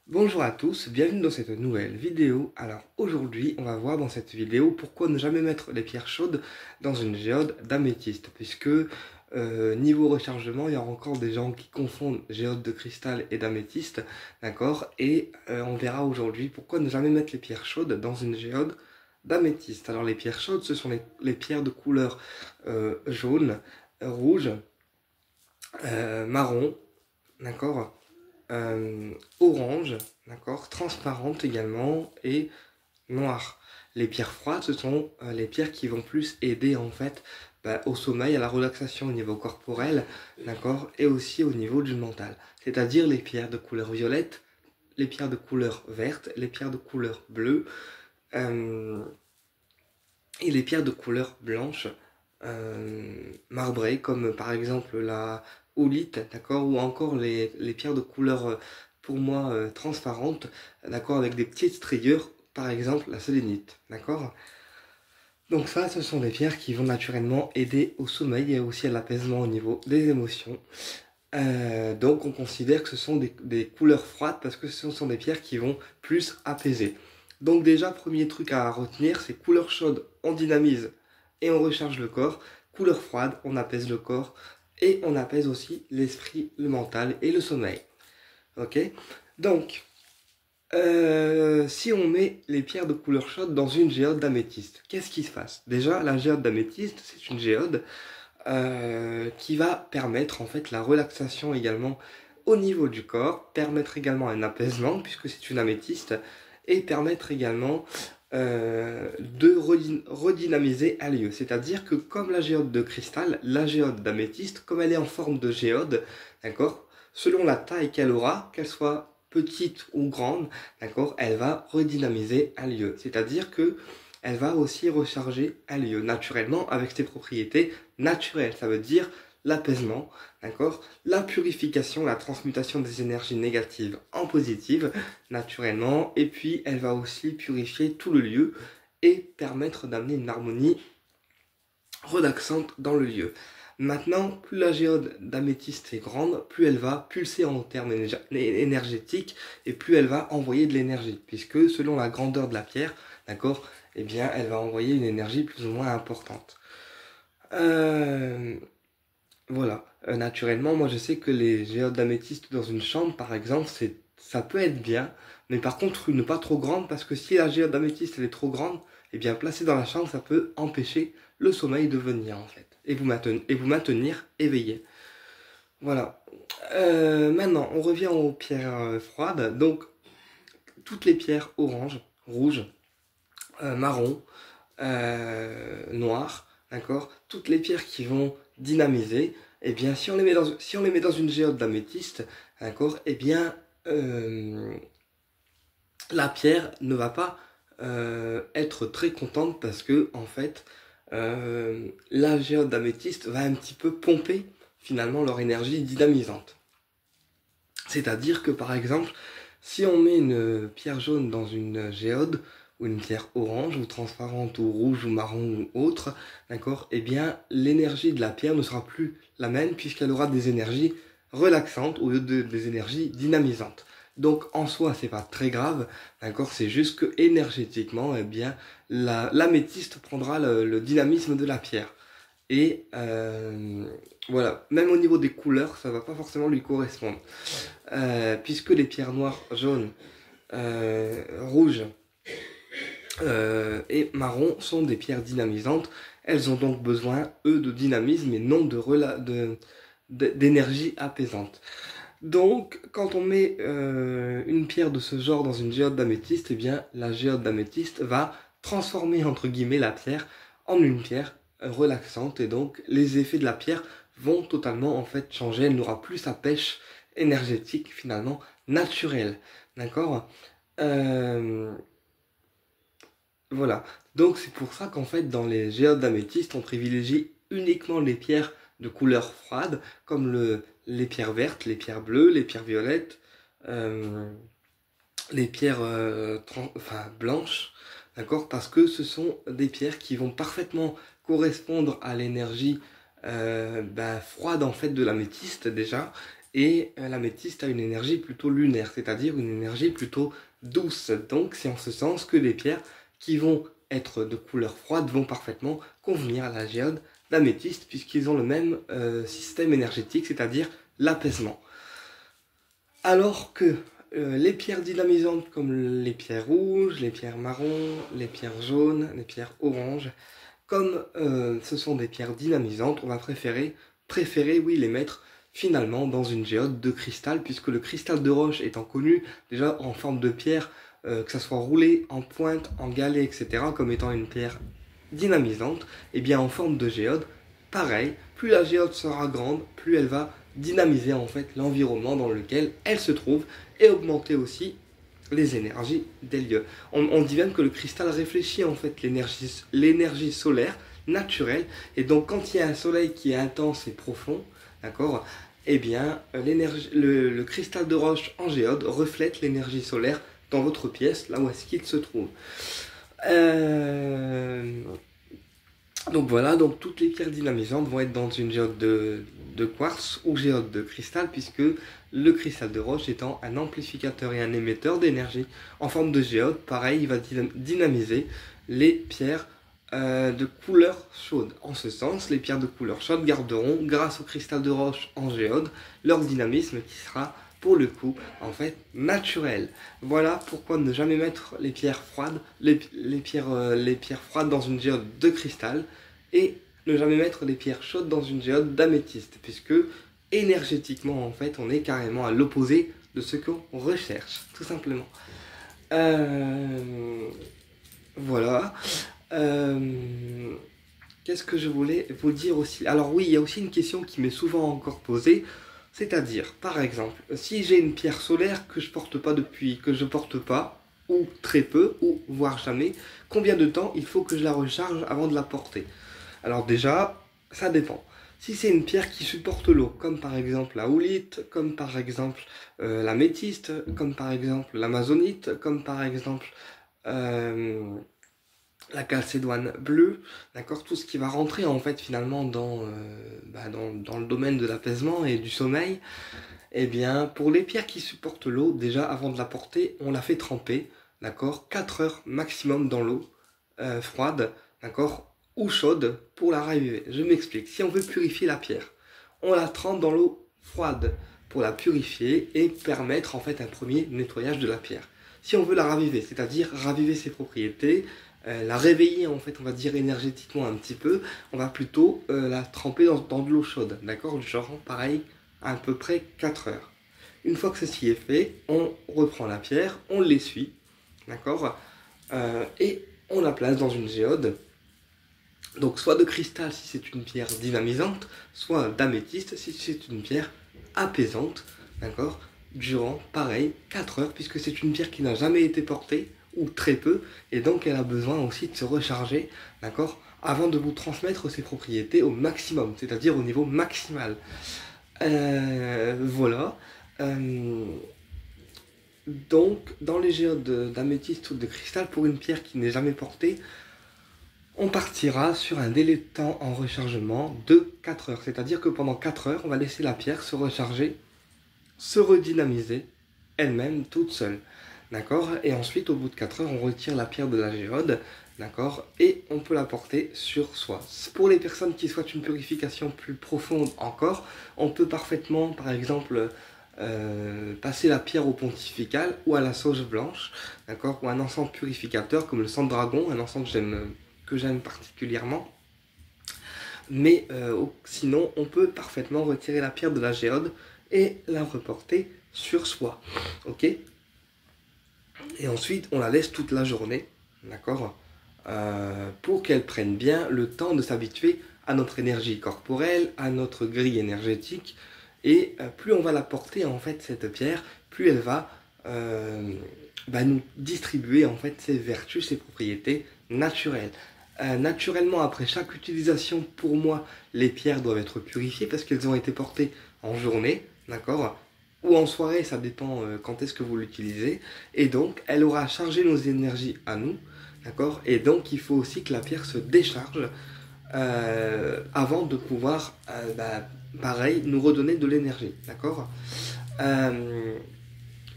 Bonjour à tous, bienvenue dans cette nouvelle vidéo. Alors aujourd'hui, on va voir dans cette vidéo pourquoi ne jamais mettre les pierres chaudes dans une géode d'améthyste, puisque niveau rechargement, il y a encore des gens qui confondent géode de cristal et d'améthyste, d'accord? Et on verra aujourd'hui pourquoi ne jamais mettre les pierres chaudes dans une géode d'améthyste. Alors les pierres chaudes, ce sont les pierres de couleur jaune, rouge, marron, d'accord? Orange, d'accord, transparente également et noire. Les pierres froides, ce sont les pierres qui vont plus aider en fait au sommeil, à la relaxation au niveau corporel, d'accord, et aussi au niveau du mental. C'est-à-dire les pierres de couleur violette, les pierres de couleur verte, les pierres de couleur bleue euh, et les pierres de couleur blanche marbrées, comme par exemple la oolite, d'accord, ou encore les pierres de couleur, pour moi, transparente, d'accord, avec des petites striures, par exemple la sélénite, d'accord. Donc ça, ce sont des pierres qui vont naturellement aider au sommeil et aussi à l'apaisement au niveau des émotions. Donc on considère que ce sont des couleurs froides parce que ce sont des pierres qui vont plus apaiser. Donc déjà, premier truc à retenir, c'est couleur chaude, on dynamise et on recharge le corps. Couleur froide, on apaise le corps et on apaise aussi l'esprit, le mental et le sommeil. Ok. Donc, si on met les pierres de couleur chaude dans une géode d'améthyste, qu'est-ce qui se passe? Déjà, la géode d'améthyste, c'est une géode qui va permettre en fait la relaxation également au niveau du corps, permettre également un apaisement puisque c'est une améthyste et permettre également de redynamiser un lieu. C'est-à-dire que comme la géode de cristal, la géode d'améthyste, comme elle est en forme de géode, d'accord, selon la taille qu'elle aura, qu'elle soit petite ou grande, d'accord, elle va redynamiser un lieu. C'est-à-dire que elle va aussi recharger un lieu naturellement avec ses propriétés naturelles. Ça veut dire l'apaisement, d'accord, la purification, la transmutation des énergies négatives en positives, naturellement, et puis elle va aussi purifier tout le lieu et permettre d'amener une harmonie relaxante dans le lieu. Maintenant, plus la géode d'améthyste est grande, plus elle va pulser en termes énergétiques et plus elle va envoyer de l'énergie, puisque selon la grandeur de la pierre, d'accord, eh bien, elle va envoyer une énergie plus ou moins importante. Euh, voilà. Naturellement, moi je sais que les géodes d'améthyste dans une chambre, par exemple, ça peut être bien, mais par contre une pas trop grande, parce que si la géode d'améthyste elle est trop grande, eh bien placée dans la chambre, ça peut empêcher le sommeil de venir en fait, et vous maintenir éveillé. Voilà. Maintenant, on revient aux pierres froides. Donc, toutes les pierres orange, rouge, marron, noires, d'accord, toutes les pierres qui vont dynamiser, eh bien, si on les met dans une géode d'améthyste, d'accord, eh bien, la pierre ne va pas être très contente parce que, en fait, la géode d'améthyste va un petit peu pomper finalement leur énergie dynamisante. C'est-à-dire que, par exemple, si on met une pierre jaune dans une géode, ou une pierre orange, ou transparente, ou rouge, ou marron, ou autre, d'accord, eh bien, l'énergie de la pierre ne sera plus la même, puisqu'elle aura des énergies relaxantes au lieu des énergies dynamisantes. Donc, en soi, c'est pas très grave, d'accord, c'est juste que énergétiquement, eh bien, l'améthyste prendra le dynamisme de la pierre. Et voilà, même au niveau des couleurs, ça va pas forcément lui correspondre. Puisque les pierres noires, jaunes, rouges et marron sont des pierres dynamisantes. Elles ont donc besoin, eux, de dynamisme et non d'énergie apaisante. Donc, quand on met une pierre de ce genre dans une géode d'améthyste, eh bien, la géode d'améthyste va transformer, entre guillemets, la pierre en une pierre relaxante. Et donc, les effets de la pierre vont totalement, en fait, changer. Elle n'aura plus sa pêche énergétique, finalement, naturelle. D'accord. Euh, voilà. Donc c'est pour ça qu'en fait dans les géodes d'améthyste, on privilégie uniquement les pierres de couleur froide, comme les pierres vertes, les pierres bleues, les pierres violettes, euh, les pierres blanches, d'accord? Parce que ce sont des pierres qui vont parfaitement correspondre à l'énergie froide en fait de l'améthyste déjà, et l'améthyste a une énergie plutôt lunaire, c'est-à-dire une énergie plutôt douce. Donc c'est en ce sens que les pierres qui vont être de couleur froide vont parfaitement convenir à la géode d'améthyste puisqu'ils ont le même système énergétique, c'est-à-dire l'apaisement. Alors que les pierres dynamisantes comme les pierres rouges, les pierres marron, les pierres jaunes, les pierres oranges, comme ce sont des pierres dynamisantes, on va préférer oui, les mettre finalement dans une géode de cristal, puisque le cristal de roche étant connu déjà en forme de pierre, que ça soit roulé en pointe, en galet, etc., comme étant une pierre dynamisante, et bien en forme de géode, pareil, plus la géode sera grande, plus elle va dynamiser en fait l'environnement dans lequel elle se trouve et augmenter aussi les énergies des lieux. On dit même que le cristal réfléchit en fait l'énergie solaire naturelle, et donc quand il y a un soleil qui est intense et profond, d'accord, eh bien le cristal de roche en géode reflète l'énergie solaire dans votre pièce, là où est-ce qu'il se trouve. Donc voilà, donc toutes les pierres dynamisantes vont être dans une géode de quartz ou géode de cristal, puisque le cristal de roche étant un amplificateur et un émetteur d'énergie en forme de géode, pareil, il va dynamiser les pierres de couleur chaude. En ce sens, les pierres de couleur chaude garderont, grâce au cristal de roche en géode, leur dynamisme qui sera pour le coup en fait naturel. Voilà pourquoi ne jamais mettre les pierres froides, les pierres froides dans une géode de cristal, et ne jamais mettre les pierres chaudes dans une géode d'améthyste, puisque énergétiquement en fait on est carrément à l'opposé de ce qu'on recherche, tout simplement. Voilà. Qu'est-ce que je voulais vous dire aussi? Alors oui, il y a aussi une question qui m'est souvent encore posée, c'est-à-dire, par exemple, si j'ai une pierre solaire que je porte pas, ou très peu, ou voire jamais, combien de temps il faut que je la recharge avant de la porter? Alors déjà, ça dépend. Si c'est une pierre qui supporte l'eau, comme par exemple la houlite, comme par exemple l'améthyste, comme par exemple l'amazonite, comme par exemple la calcédoine bleue, d'accord, tout ce qui va rentrer en fait finalement dans le domaine de l'apaisement et du sommeil, eh bien pour les pierres qui supportent l'eau, déjà avant de la porter, on la fait tremper, d'accord, 4 heures maximum dans l'eau froide, d'accord, ou chaude pour la raviver. Je m'explique, si on veut purifier la pierre, on la trempe dans l'eau froide pour la purifier et permettre en fait un premier nettoyage de la pierre. Si on veut la raviver, c'est-à-dire raviver ses propriétés, la réveiller en fait, on va dire énergétiquement un petit peu, on va plutôt la tremper dans de l'eau chaude, d'accord, genre pareil, à peu près 4 heures. Une fois que ceci est fait, on reprend la pierre, on l'essuie, d'accord, et on la place dans une géode, donc soit de cristal si c'est une pierre dynamisante, soit d'améthyste si c'est une pierre apaisante, d'accord, durant pareil 4 heures, puisque c'est une pierre qui n'a jamais été portée, ou très peu, et donc elle a besoin aussi de se recharger, d'accord, avant de vous transmettre ses propriétés au maximum, c'est-à-dire au niveau maximal. Voilà. Donc, dans les géodes d'améthyste ou de cristal, pour une pierre qui n'est jamais portée, on partira sur un délai de temps en rechargement de 4 heures. C'est-à-dire que pendant 4 heures, on va laisser la pierre se recharger, se redynamiser elle-même toute seule. D'accord? Et ensuite, au bout de 4 heures, on retire la pierre de la géode, d'accord? Et on peut la porter sur soi. Pour les personnes qui souhaitent une purification plus profonde encore, on peut parfaitement, par exemple, passer la pierre au pontifical ou à la sauge blanche, d'accord? Ou un encens purificateur comme le sang de dragon, un encens que j'aime particulièrement. Mais sinon, on peut parfaitement retirer la pierre de la géode et la reporter sur soi. Ok? Et ensuite, on la laisse toute la journée, d'accord, pour qu'elle prenne bien le temps de s'habituer à notre énergie corporelle, à notre grille énergétique. Et plus on va la porter, en fait, cette pierre, plus elle va nous distribuer, en fait, ses vertus, ses propriétés naturelles. Naturellement, après chaque utilisation, pour moi, les pierres doivent être purifiées parce qu'elles ont été portées en journée, d'accord, ou en soirée, ça dépend quand est-ce que vous l'utilisez, et donc elle aura chargé nos énergies à nous, d'accord, et donc il faut aussi que la pierre se décharge avant de pouvoir pareil, nous redonner de l'énergie, d'accord.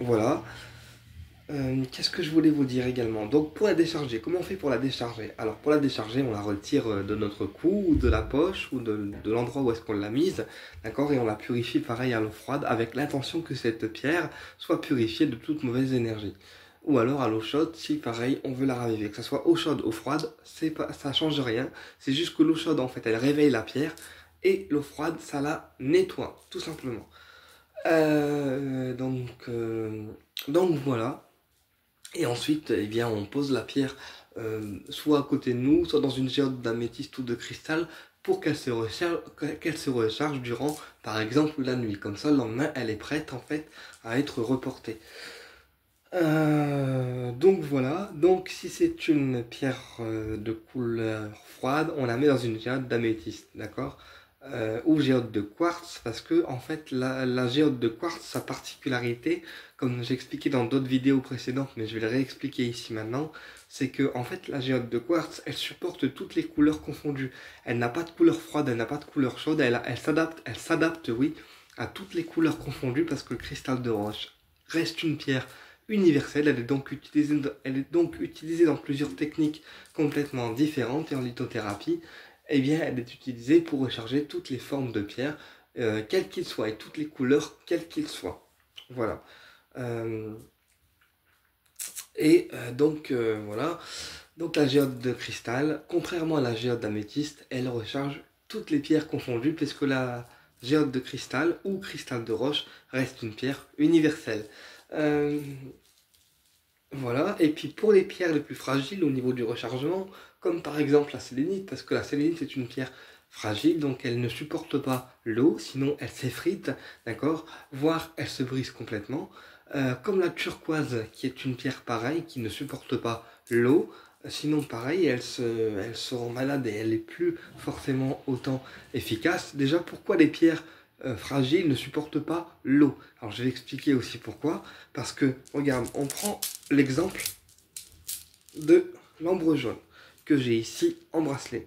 Voilà. Qu'est-ce que je voulais vous dire également? Donc pour la décharger, comment on fait pour la décharger? Alors pour la décharger, on la retire de notre cou, ou de la poche, ou de l'endroit où est-ce qu'on l'a mise, d'accord? Et on la purifie pareil à l'eau froide, avec l'intention que cette pierre soit purifiée de toute mauvaise énergie. Ou alors à l'eau chaude, si pareil, on veut la raviver. Que ce soit eau chaude ou froide, ça change rien. C'est juste que l'eau chaude, en fait, elle réveille la pierre, et l'eau froide, ça la nettoie, tout simplement. Euh, donc, euh, donc voilà. Et ensuite, eh bien, on pose la pierre soit à côté de nous, soit dans une géode d'améthyste ou de cristal pour qu'elle se recharge durant, par exemple, la nuit. Comme ça, le lendemain, elle est prête en fait à être reportée. Donc voilà, donc si c'est une pierre de couleur froide, on la met dans une géode d'améthyste, d'accord? Ou géode de quartz, parce que en fait la géode de quartz, sa particularité, comme j'ai expliqué dans d'autres vidéos précédentes, mais je vais le réexpliquer ici maintenant, c'est que en fait la géode de quartz, elle supporte toutes les couleurs confondues. Elle n'a pas de couleur froide, elle n'a pas de couleur chaude, elle s'adapte, oui, à toutes les couleurs confondues, parce que le cristal de roche reste une pierre universelle. Elle est donc utilisée dans plusieurs techniques complètement différentes, et en lithothérapie, eh bien, elle est utilisée pour recharger toutes les formes de pierre, quelles qu'ils soient, et toutes les couleurs, quelles qu'ils soient. Voilà. Euh, voilà. Donc la géode de cristal, contrairement à la géode d'améthyste, elle recharge toutes les pierres confondues, puisque la géode de cristal ou cristal de roche reste une pierre universelle. Euh, Voilà, et puis pour les pierres les plus fragiles au niveau du rechargement, comme par exemple la sélénite, parce que la sélénite est une pierre fragile, donc elle ne supporte pas l'eau, sinon elle s'effrite, d'accord, voire elle se brise complètement. Comme la turquoise, qui est une pierre pareille, qui ne supporte pas l'eau, sinon pareil, elle se rend malade et elle n'est plus forcément autant efficace. Déjà, pourquoi les pierres fragiles ne supportent pas l'eau? Alors je vais expliquer aussi pourquoi, parce que, regarde, on prend l'exemple de l'ambre jaune que j'ai ici en bracelet.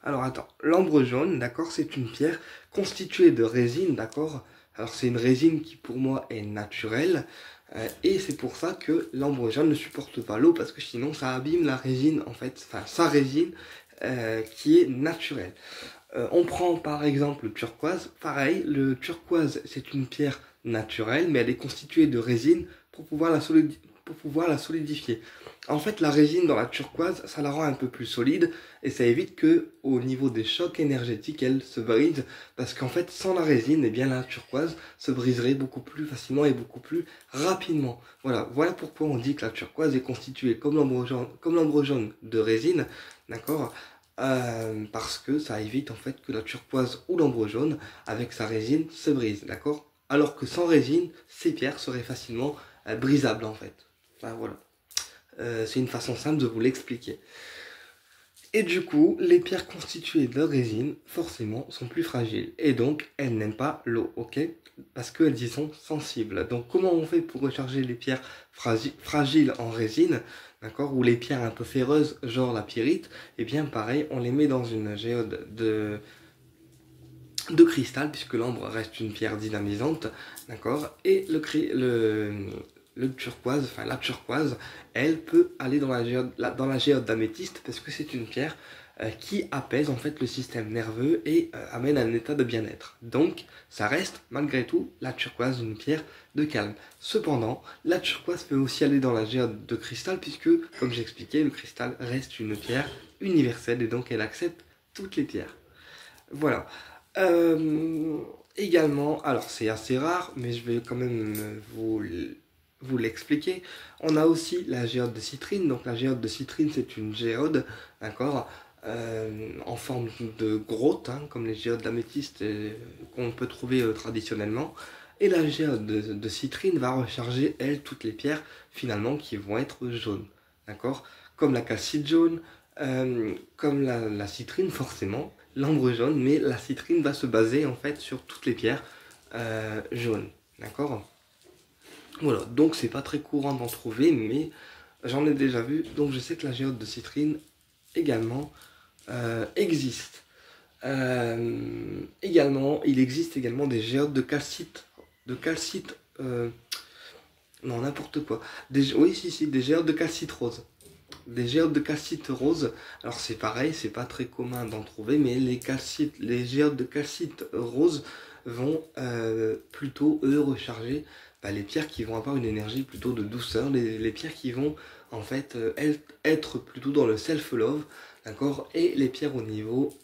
Alors attends, l'ambre jaune, d'accord, c'est une pierre constituée de résine, d'accord. Alors c'est une résine qui pour moi est naturelle, et c'est pour ça que l'ambre jaune ne supporte pas l'eau, parce que sinon ça abîme la résine en fait, enfin sa résine qui est naturelle. On prend par exemple le turquoise, pareil, le turquoise c'est une pierre naturelle, mais elle est constituée de résine pour pouvoir la solidifier. En fait, la résine dans la turquoise, ça la rend un peu plus solide, et ça évite que, au niveau des chocs énergétiques, elle se brise, parce qu'en fait, sans la résine, eh bien la turquoise se briserait beaucoup plus facilement et beaucoup plus rapidement. Voilà pourquoi on dit que la turquoise est constituée comme l'ambre jaune de résine, d'accord? Parce que ça évite en fait que la turquoise ou l'ambre jaune, avec sa résine, se brise, d'accord? Alors que sans résine, ces pierres seraient facilement brisables en fait. Enfin, voilà. C'est une façon simple de vous l'expliquer. Et du coup, les pierres constituées de résine, forcément, sont plus fragiles. Et donc, elles n'aiment pas l'eau, ok? Parce qu'elles y sont sensibles. Donc, comment on fait pour recharger les pierres fragiles en résine, d'accord? Ou les pierres un peu ferreuses, genre la pyrite? Eh bien, pareil, on les met dans une géode de cristal, puisque l'ambre reste une pierre dynamisante, d'accord? Et le turquoise, enfin la turquoise, elle peut aller dans la géode d'améthyste, parce que c'est une pierre qui apaise en fait le système nerveux et amène un état de bien-être. Donc, ça reste malgré tout la turquoise une pierre de calme. Cependant, la turquoise peut aussi aller dans la géode de cristal, puisque, comme j'expliquais, le cristal reste une pierre universelle et donc elle accepte toutes les pierres. Voilà. Euh, Également, alors c'est assez rare, mais je vais quand même vous l'expliquer. On a aussi la géode de citrine. Donc la géode de citrine, c'est une géode, d'accord, en forme de grotte, hein, comme les géodes d'améthyste qu'on peut trouver traditionnellement. Et la géode de citrine va recharger, elle, toutes les pierres, finalement, qui vont être jaunes, d'accord? Comme la calcite jaune, comme la citrine, forcément l'ambre jaune, mais la citrine va se baser en fait sur toutes les pierres jaunes, d'accord? Voilà, donc c'est pas très courant d'en trouver, mais j'en ai déjà vu, donc je sais que la géode de citrine également existe. Également, il existe également des géodes de calcite, non n'importe quoi. Oui, si, des géodes de calcite rose. Des géodes de calcite rose, alors c'est pareil, c'est pas très commun d'en trouver, mais les géodes de calcite rose vont plutôt, eux, recharger les pierres qui vont avoir une énergie plutôt de douceur, les pierres qui vont en fait être plutôt dans le self-love, d'accord, et les pierres au niveau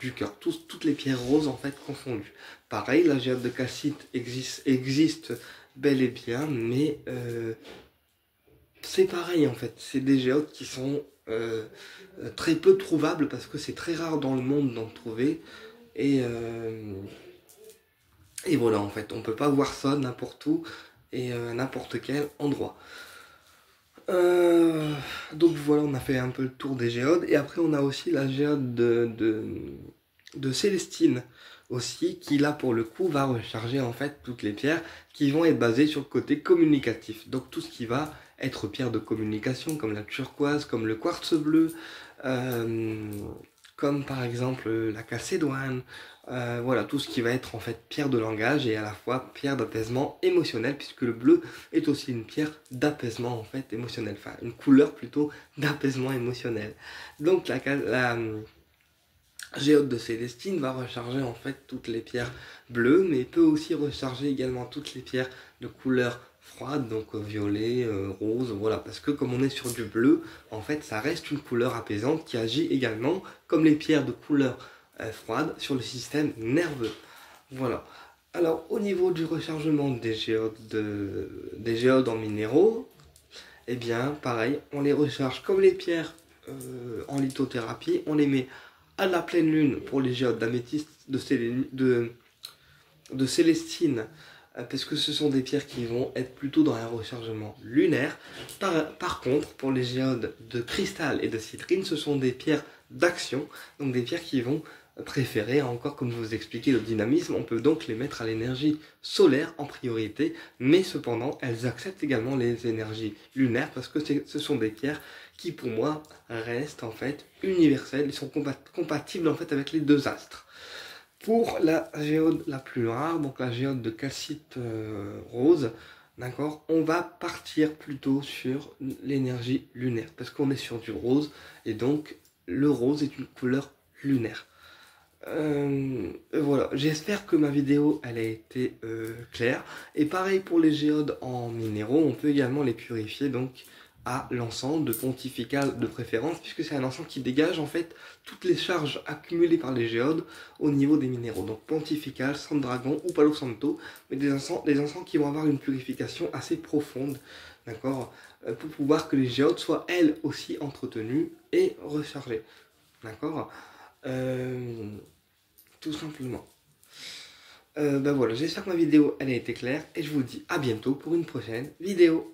du cœur, toutes les pierres roses en fait confondues. Pareil, la géode de calcite existe bel et bien, mais c'est pareil en fait, c'est des géodes qui sont très peu trouvables parce que c'est très rare dans le monde d'en trouver. Et, euh, et voilà en fait, on peut pas voir ça n'importe où et n'importe quel endroit. Euh, donc voilà, on a fait un peu le tour des géodes. Et après on a aussi la géode de Célestine aussi, qui là pour le coup va recharger en fait toutes les pierres qui vont être basées sur le côté communicatif. Donc tout ce qui va être pierre de communication, comme la turquoise, comme le quartz bleu, euh, comme par exemple la calcédoine, voilà, tout ce qui va être en fait pierre de langage et à la fois pierre d'apaisement émotionnel, puisque le bleu est aussi une pierre d'apaisement en fait émotionnel, enfin une couleur plutôt d'apaisement émotionnel. Donc la géode de Célestine va recharger en fait toutes les pierres bleues, mais peut aussi recharger également toutes les pierres de couleur froide, donc violet, rose, voilà, parce que comme on est sur du bleu, en fait ça reste une couleur apaisante qui agit également comme les pierres de couleur froide sur le système nerveux. Voilà. Alors au niveau du rechargement des géodes en minéraux, eh bien pareil, on les recharge comme les pierres en lithothérapie, on les met à la pleine lune pour les géodes d'améthyste, de Célestine, parce que ce sont des pierres qui vont être plutôt dans un rechargement lunaire. Par contre, pour les géodes de cristal et de citrine, ce sont des pierres d'action, donc des pierres qui vont préférer, encore comme je vous expliquais, le dynamisme. On peut donc les mettre à l'énergie solaire en priorité, mais cependant, elles acceptent également les énergies lunaires, parce que ce sont des pierres qui, pour moi, restent en fait universelles. Ils sont compatibles en fait avec les deux astres. Pour la géode la plus rare, donc la géode de calcite rose, d'accord, on va partir plutôt sur l'énergie lunaire, parce qu'on est sur du rose, et donc le rose est une couleur lunaire. Voilà, j'espère que ma vidéo elle a été claire. Et pareil pour les géodes en minéraux, on peut également les purifier donc à l'encens de pontifical de préférence, puisque c'est un encens qui dégage en fait toutes les charges accumulées par les géodes au niveau des minéraux. Donc pontifical, sang de dragon ou palo santo, mais des encens qui vont avoir une purification assez profonde, d'accord, pour pouvoir que les géodes soient elles aussi entretenues et rechargées, d'accord. Tout simplement. Ben voilà, j'espère que ma vidéo elle a été claire et je vous dis à bientôt pour une prochaine vidéo.